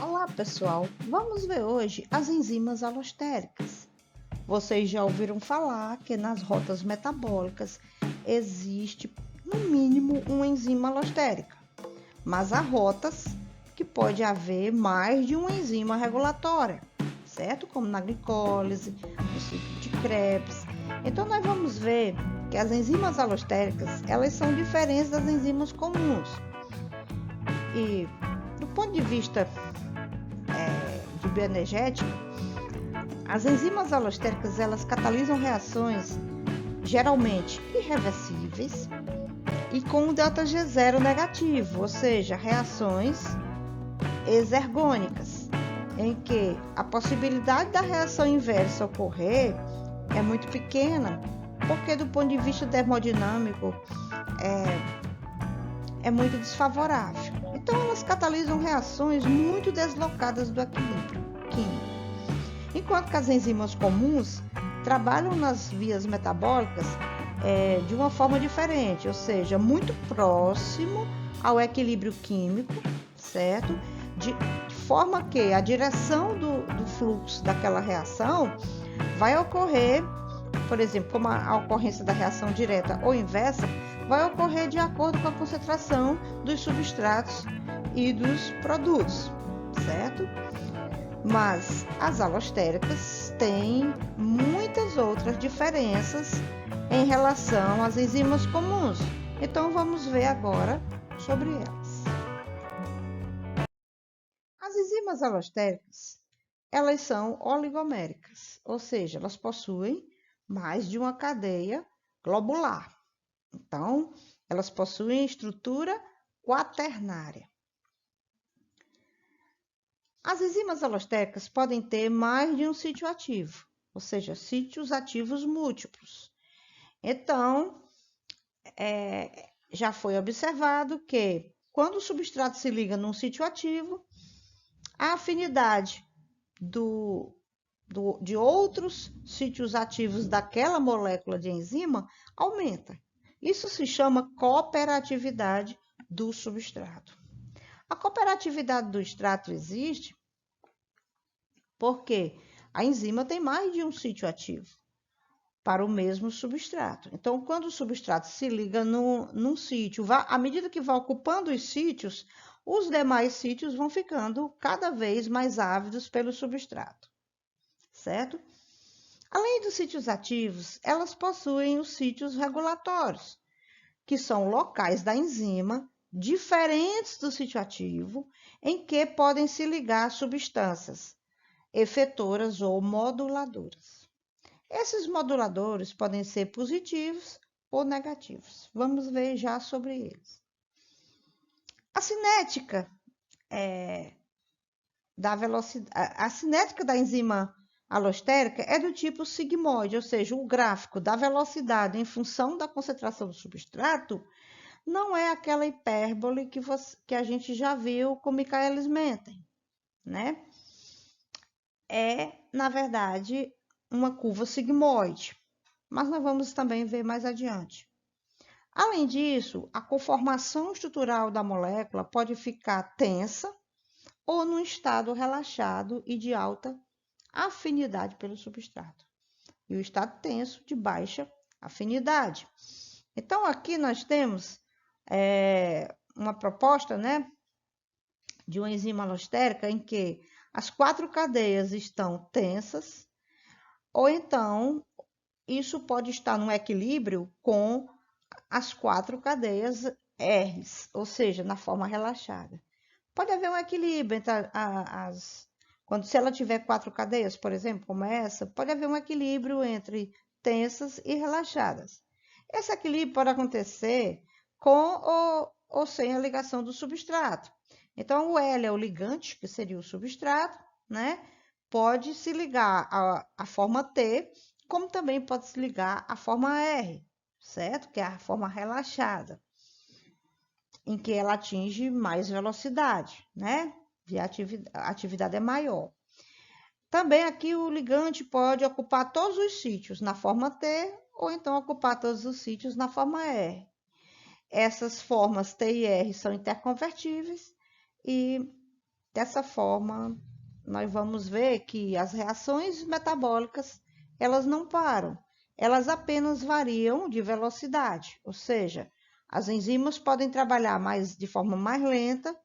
Olá, pessoal! Vamos ver hoje as enzimas alostéricas. Vocês já ouviram falar que nas rotas metabólicas existe, no mínimo, uma enzima alostérica, mas há rotas que pode haver mais de uma enzima regulatória, certo? Como na glicólise, no ciclo de Krebs. Então, nós vamos ver que as enzimas alostéricas, elas são diferentes das enzimas comuns. E, do ponto de vista de bioenergética, as enzimas alostéricas elas catalisam reações geralmente irreversíveis e com um ΔG0 negativo, ou seja, reações exergônicas, em que a possibilidade da reação inversa ocorrer é muito pequena, porque do ponto de vista termodinâmico é muito desfavorável. Então elas catalisam reações muito deslocadas do equilíbrio químico. Enquanto que as enzimas comuns trabalham nas vias metabólicas de uma forma diferente, ou seja, muito próximo ao equilíbrio químico, certo? De forma que a direção do fluxo daquela reação vai ocorrer, por exemplo, como a ocorrência da reação direta ou inversa, vai ocorrer de acordo com a concentração dos substratos e dos produtos, certo? Mas as alostéricas têm muitas outras diferenças em relação às enzimas comuns. Então vamos ver agora sobre elas. As enzimas alostéricas, elas são oligoméricas, ou seja, elas possuem mais de uma cadeia globular. Então, elas possuem estrutura quaternária. As enzimas alostéricas podem ter mais de um sítio ativo, ou seja, sítios ativos múltiplos. Então, já foi observado que quando o substrato se liga num sítio ativo, a afinidade de outros sítios ativos daquela molécula de enzima aumenta. Isso se chama cooperatividade do substrato. A cooperatividade do extrato existe porque a enzima tem mais de um sítio ativo para o mesmo substrato. Então, quando o substrato se liga num sítio, à medida que vai ocupando os sítios, os demais sítios vão ficando cada vez mais ávidos pelo substrato, certo? Além dos sítios ativos, elas possuem os sítios regulatórios, que são locais da enzima diferentes do sítio ativo, em que podem se ligar substâncias efetoras ou moduladoras. Esses moduladores podem ser positivos ou negativos. Vamos ver já sobre eles. A cinética a cinética da enzima alostérica é do tipo sigmoide, ou seja, o gráfico da velocidade em função da concentração do substrato não é aquela hipérbole que a gente já viu com Michaelis-Menten, né? É, na verdade, uma curva sigmoide, mas nós vamos também ver mais adiante. Além disso, a conformação estrutural da molécula pode ficar tensa ou num estado relaxado e de alta afinidade pelo substrato, e o estado tenso de baixa afinidade. Então, aqui nós temos uma proposta, né, de uma enzima alostérica em que as 4 cadeias estão tensas, ou então isso pode estar num equilíbrio com as 4 cadeias R's, ou seja, na forma relaxada. Pode haver um equilíbrio entre se ela tiver 4 cadeias, por exemplo, como essa, pode haver um equilíbrio entre tensas e relaxadas. Esse equilíbrio pode acontecer com ou sem a ligação do substrato. Então, o L é o ligante, que seria o substrato, né? Pode se ligar à forma T, como também pode se ligar à forma R, certo? Que é a forma relaxada, em que ela atinge mais velocidade, né? A atividade é maior. Também aqui o ligante pode ocupar todos os sítios na forma T, ou então ocupar todos os sítios na forma R. Essas formas T e R são interconvertíveis e Dessa forma, nós vamos ver que as reações metabólicas, elas não param, elas apenas variam de velocidade, ou seja, as enzimas podem trabalhar de forma mais lenta,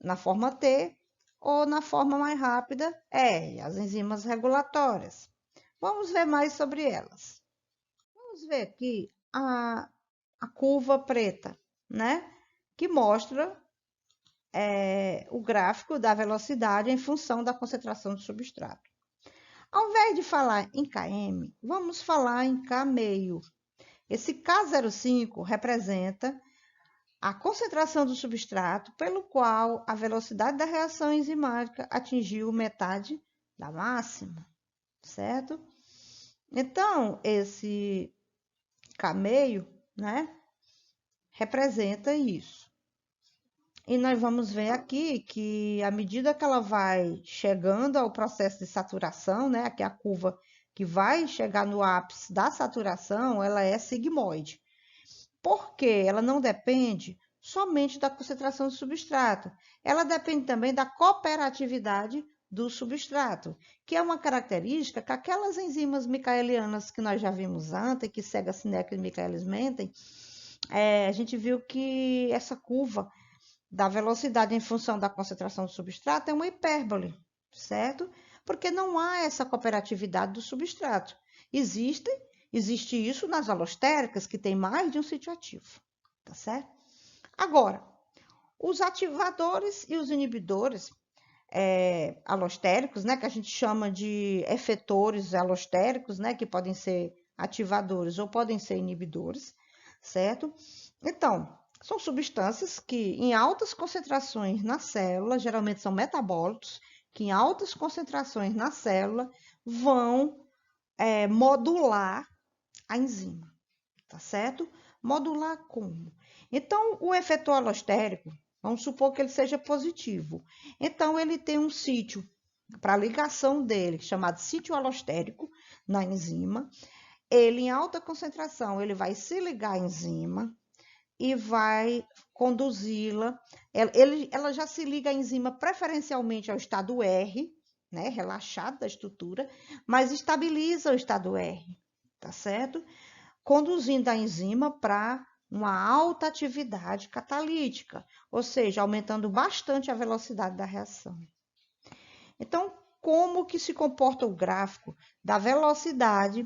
na forma T, ou na forma mais rápida, R, as enzimas regulatórias. Vamos ver mais sobre elas. Vamos ver aqui a curva preta, né? Que mostra o gráfico da velocidade em função da concentração do substrato. Ao invés de falar em km, vamos falar em K meio. Esse K05 representa a concentração do substrato pelo qual a velocidade da reação enzimática atingiu metade da máxima, certo? Então, esse K meio, né, representa isso. E nós vamos ver aqui que, à medida que ela vai chegando ao processo de saturação, né, aqui a curva que vai chegar no ápice da saturação, ela é sigmoide. Porque ela não depende somente da concentração do substrato, ela depende também da cooperatividade do substrato, que é uma característica que aquelas enzimas micaelianas que nós já vimos antes, que Sega, Sineca e Michaelis Menten, a gente viu que essa curva da velocidade em função da concentração do substrato é uma hipérbole, certo? Porque não há essa cooperatividade do substrato. Existe isso nas alostéricas, que tem mais de um sítio ativo, tá certo? Agora, os ativadores e os inibidores alostéricos, né, que a gente chama de efetores alostéricos, né, que podem ser ativadores ou podem ser inibidores, certo? Então, são substâncias que, em altas concentrações na célula, geralmente são metabólitos, que em altas concentrações na célula vão modular a enzima, tá certo? Modular como? Então, o efetor alostérico, vamos supor que ele seja positivo. Então, ele tem um sítio para ligação dele, chamado sítio alostérico, na enzima. Ele, em alta concentração, ele vai se ligar à enzima e vai conduzi-la. Ela já se liga à enzima preferencialmente ao estado R, né, relaxado da estrutura, mas estabiliza o estado R, tá certo? Conduzindo a enzima para uma alta atividade catalítica, ou seja, aumentando bastante a velocidade da reação. Então, como que se comporta o gráfico da velocidade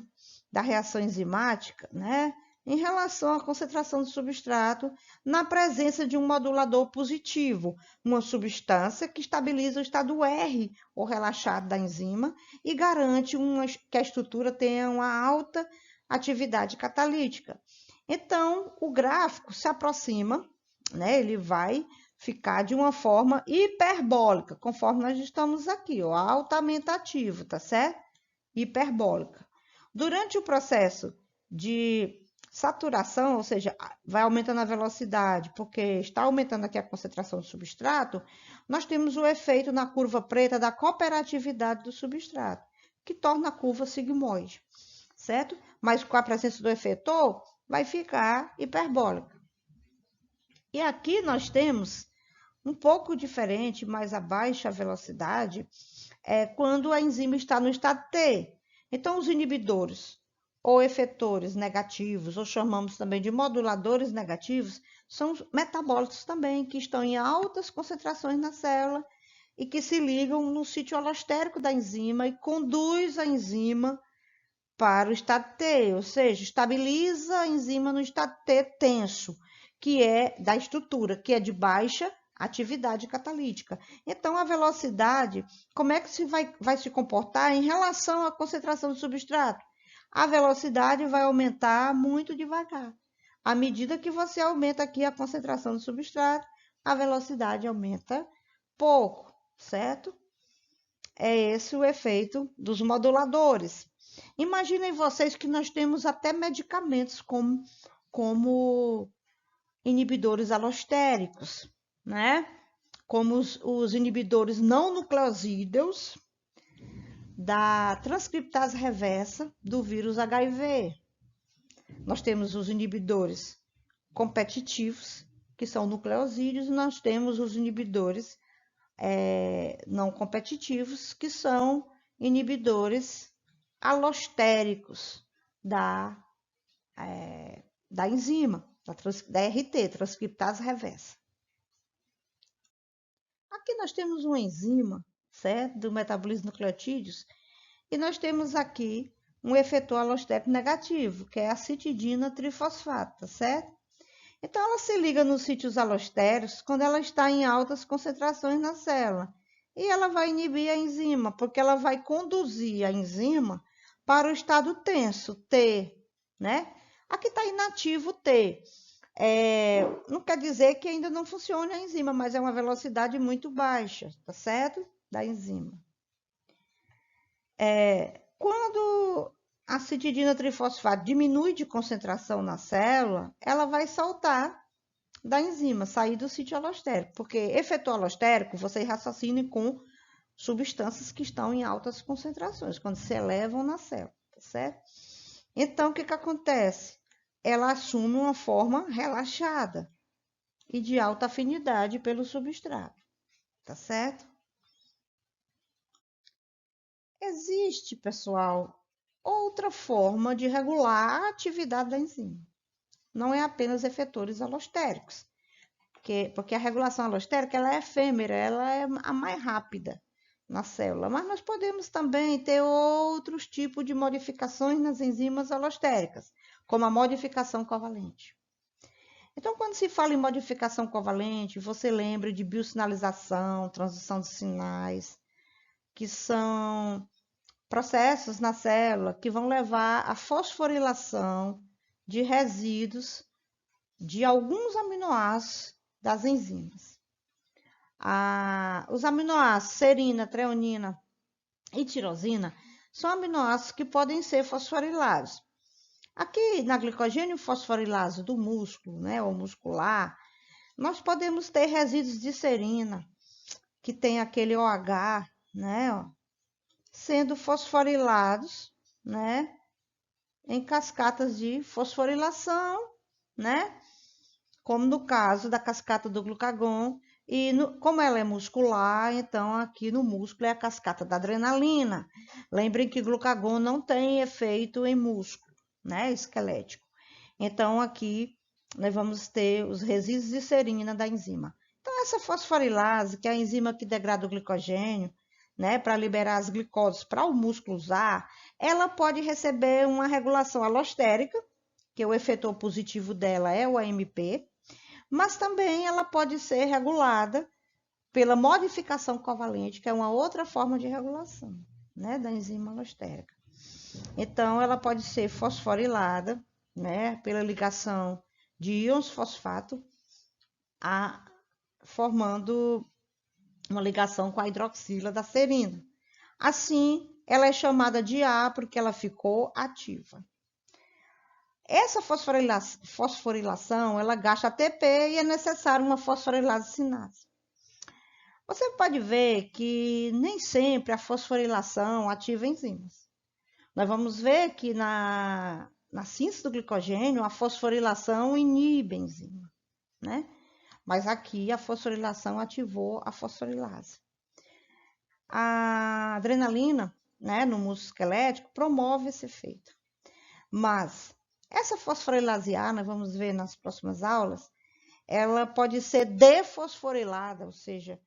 da reação enzimática, né, em relação à concentração do substrato na presença de um modulador positivo, uma substância que estabiliza o estado R, ou relaxado da enzima, e garante que a estrutura tenha uma alta atividade catalítica. Então, o gráfico se aproxima, né, ele vai ficar de uma forma hiperbólica, conforme nós estamos aqui, ó, altamente ativo, tá certo? Hiperbólica. Durante o processo de saturação, ou seja, vai aumentando a velocidade, porque está aumentando aqui a concentração do substrato, nós temos o efeito na curva preta da cooperatividade do substrato, que torna a curva sigmoide, certo? Mas com a presença do efetor, vai ficar hiperbólica. E aqui nós temos um pouco diferente, mais a baixa velocidade, quando a enzima está no estado T. Então, os inibidores ou efetores negativos, ou chamamos também de moduladores negativos, são metabólitos também, que estão em altas concentrações na célula e que se ligam no sítio alostérico da enzima e conduz a enzima para o estado T, ou seja, estabiliza a enzima no estado T tenso, que é da estrutura, que é de baixa atividade catalítica. Então, a velocidade, como é que vai se comportar em relação à concentração do substrato? A velocidade vai aumentar muito devagar. À medida que você aumenta aqui a concentração do substrato, a velocidade aumenta pouco, certo? É esse o efeito dos moduladores. Imaginem vocês que nós temos até medicamentos como inibidores alostéricos, né? Como os inibidores não nucleosídeos da transcriptase reversa do vírus HIV. Nós temos os inibidores competitivos, que são nucleosídeos, e nós temos os inibidores não competitivos, que são inibidores alostéricos da enzima, da RT, transcriptase reversa. Aqui nós temos uma enzima, certo? Do metabolismo de nucleotídeos, e nós temos aqui um efetor alostérico negativo, que é a citidina trifosfato, certo? Então, ela se liga nos sítios alostéricos quando ela está em altas concentrações na célula. E ela vai inibir a enzima, porque ela vai conduzir a enzima para o estado tenso, T, né? Aqui está inativo T. Não quer dizer que ainda não funcione a enzima, mas é uma velocidade muito baixa, tá certo? Da enzima. Quando a citidina trifosfato diminui de concentração na célula, ela vai saltar da enzima, sair do sítio alostérico, porque efetor alostérico você raciocina com substâncias que estão em altas concentrações, quando se elevam na célula, tá certo? Então, o que acontece? Ela assume uma forma relaxada e de alta afinidade pelo substrato, tá certo? Existe, pessoal, outra forma de regular a atividade da enzima. Não é apenas efetores alostéricos, porque a regulação alostérica ela é efêmera, ela é a mais rápida na célula, mas nós podemos também ter outros tipos de modificações nas enzimas alostéricas, como a modificação covalente. Então, quando se fala em modificação covalente, você lembra de biosinalização, transição de sinais, que são processos na célula que vão levar à fosforilação de resíduos de alguns aminoácidos das enzimas. Os aminoácidos serina, treonina e tirosina são aminoácidos que podem ser fosforilados. Aqui na glicogênio fosforilase do músculo, né, ou muscular, nós podemos ter resíduos de serina, que tem aquele OH, né, sendo fosforilados, né, em cascatas de fosforilação, né, como no caso da cascata do glucagon, e como ela é muscular, então aqui no músculo é a cascata da adrenalina. Lembrem que glucagon não tem efeito em músculo, né, esquelético. Então aqui nós vamos ter os resíduos de serina da enzima. Então essa fosforilase, que é a enzima que degrada o glicogênio, né, para liberar as glicoses para o músculo usar, ela pode receber uma regulação alostérica, que o efetor positivo dela é o AMP, mas também ela pode ser regulada pela modificação covalente, que é uma outra forma de regulação, né, da enzima alostérica. Então, ela pode ser fosforilada, né, pela ligação de íons fosfato, formando uma ligação com a hidroxila da serina. Assim, ela é chamada de A porque ela ficou ativa. Essa fosforilação, ela gasta ATP e é necessário uma fosforilase sinase. Você pode ver que nem sempre a fosforilação ativa enzimas. Nós vamos ver que na síntese do glicogênio, a fosforilação inibe a enzima, né? Mas aqui a fosforilação ativou a fosforilase. A adrenalina, né, no músculo esquelético, promove esse efeito. Mas essa fosforilase A, nós vamos ver nas próximas aulas, ela pode ser defosforilada, ou seja,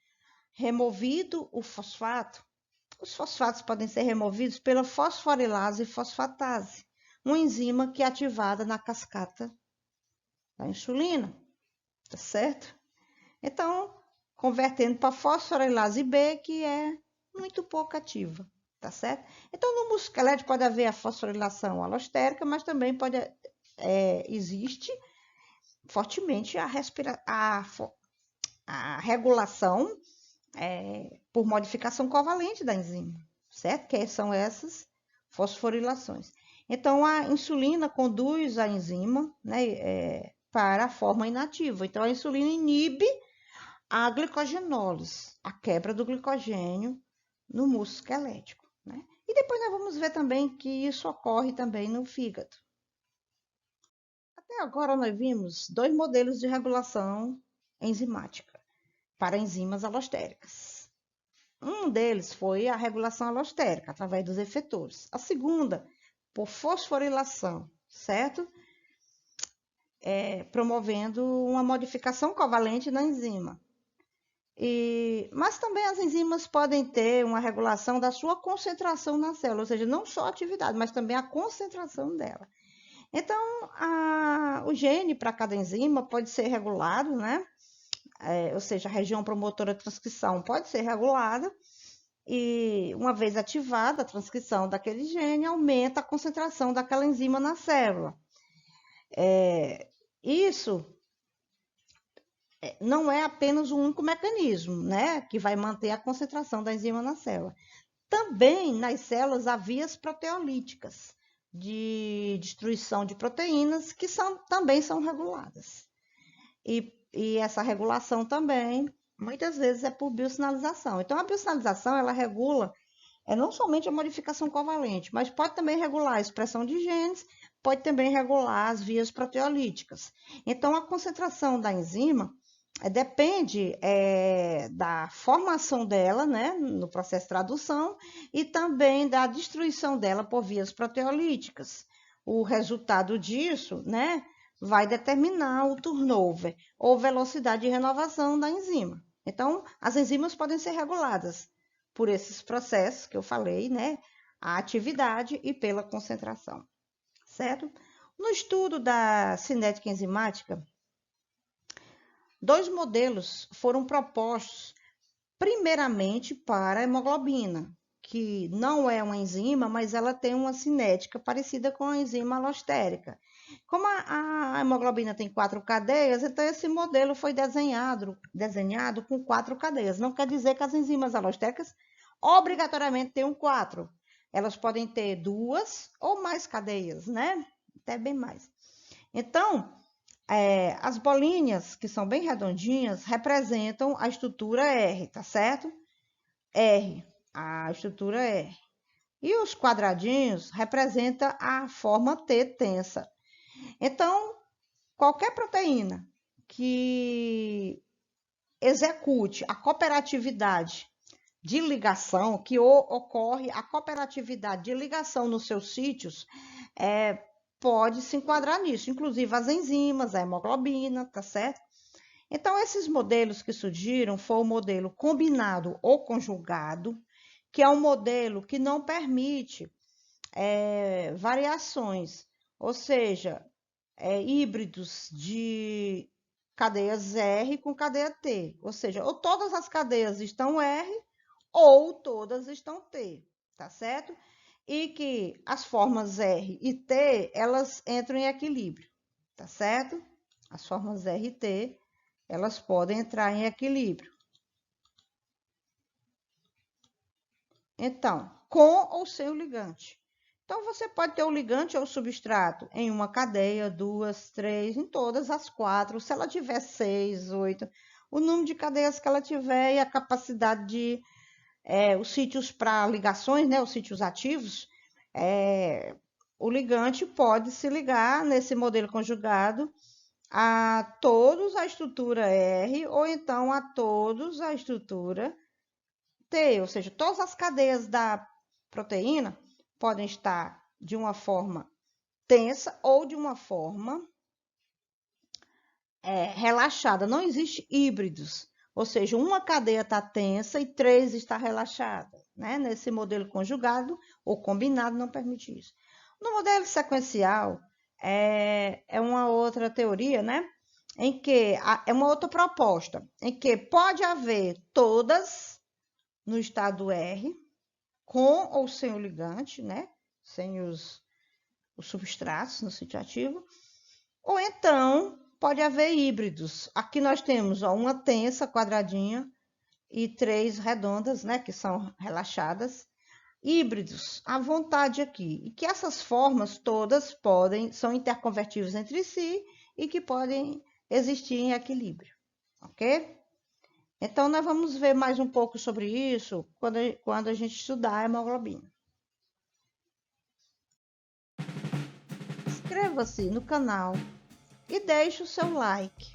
removido o fosfato. Os fosfatos podem ser removidos pela fosforilase e fosfatase, uma enzima que é ativada na cascata da insulina, tá certo? Então, convertendo para fosforilase B, que é muito pouco ativa, tá certo? Então, no músculo esquelético pode haver a fosforilação alostérica, mas também existe fortemente a regulação por modificação covalente da enzima, certo? Que são essas fosforilações. Então, a insulina conduz a enzima, né, para a forma inativa. Então, a insulina inibe a glicogenólise, a quebra do glicogênio no músculo esquelético, né? E depois nós vamos ver também que isso ocorre também no fígado. Até agora nós vimos 2 modelos de regulação enzimática para enzimas alostéricas. Um deles foi a regulação alostérica, através dos efetores. A segunda, por fosforilação, certo? Promovendo uma modificação covalente na enzima. Mas também as enzimas podem ter uma regulação da sua concentração na célula, ou seja, não só a atividade, mas também a concentração dela. Então, o gene para cada enzima pode ser regulado, né? Ou seja, a região promotora de transcrição pode ser regulada, e uma vez ativada a transcrição daquele gene, aumenta a concentração daquela enzima na célula. Isso não é apenas um único mecanismo, né, que vai manter a concentração da enzima na célula. Também nas células há vias proteolíticas de destruição de proteínas que também são reguladas. E essa regulação também, muitas vezes, é por biosinalização. Então, a biosinalização, ela regula não somente a modificação covalente, mas pode também regular a expressão de genes, pode também regular as vias proteolíticas. Então, a concentração da enzima depende da formação dela, né, no processo de tradução, e também da destruição dela por vias proteolíticas. O resultado disso, né, vai determinar o turnover, ou velocidade de renovação da enzima. Então, as enzimas podem ser reguladas por esses processos que eu falei, né, a atividade e pela concentração, certo? No estudo da cinética enzimática, 2 modelos foram propostos primeiramente para a hemoglobina, que não é uma enzima, mas ela tem uma cinética parecida com a enzima alostérica. Como a hemoglobina tem 4 cadeias, então esse modelo foi desenhado com 4 cadeias. Não quer dizer que as enzimas alostéricas obrigatoriamente tenham 4. Elas podem ter 2 ou mais cadeias, né? Até bem mais. Então, as bolinhas, que são bem redondinhas, representam a estrutura R, tá certo? R, a estrutura R. E os quadradinhos representam a forma T tensa. Então, qualquer proteína que execute a cooperatividade de ligação, que ocorre a cooperatividade de ligação nos seus sítios, pode se enquadrar nisso, inclusive as enzimas, a hemoglobina, tá certo? Então, esses modelos que surgiram foi o modelo combinado ou conjugado, que é um modelo que não permite variações, ou seja, híbridos de cadeias R com cadeia T, ou seja, ou todas as cadeias estão R ou todas estão T, tá certo? E que as formas R e T, elas entram em equilíbrio, tá certo? As formas R e T, elas podem entrar em equilíbrio. Então, com ou sem o ligante. Então, você pode ter o ligante ou o substrato em uma cadeia, 2, 3, em todas as 4. Se ela tiver 6, 8, o número de cadeias que ela tiver e a capacidade de os sítios para ligações, né, os sítios ativos, o ligante pode se ligar nesse modelo conjugado a todos a estrutura R ou então a todos a estrutura T, ou seja, todas as cadeias da proteína podem estar de uma forma tensa ou de uma forma relaxada. Não existe híbridos, ou seja, uma cadeia está tensa e 3 está relaxada, né? Nesse modelo conjugado ou combinado não permite isso. No modelo sequencial, é uma outra teoria, né? Em que é uma outra proposta, em que pode haver todas no estado R, com ou sem o ligante, né? Sem os substratos no sítio ativo, ou então pode haver híbridos. Aqui nós temos uma tensa, quadradinha, e 3 redondas, né, que são relaxadas. Híbridos, à vontade aqui. E que essas formas todas são interconvertíveis entre si e que podem existir em equilíbrio, ok? Então, nós vamos ver mais um pouco sobre isso quando a gente estudar a hemoglobina. Inscreva-se no canal e deixe o seu like.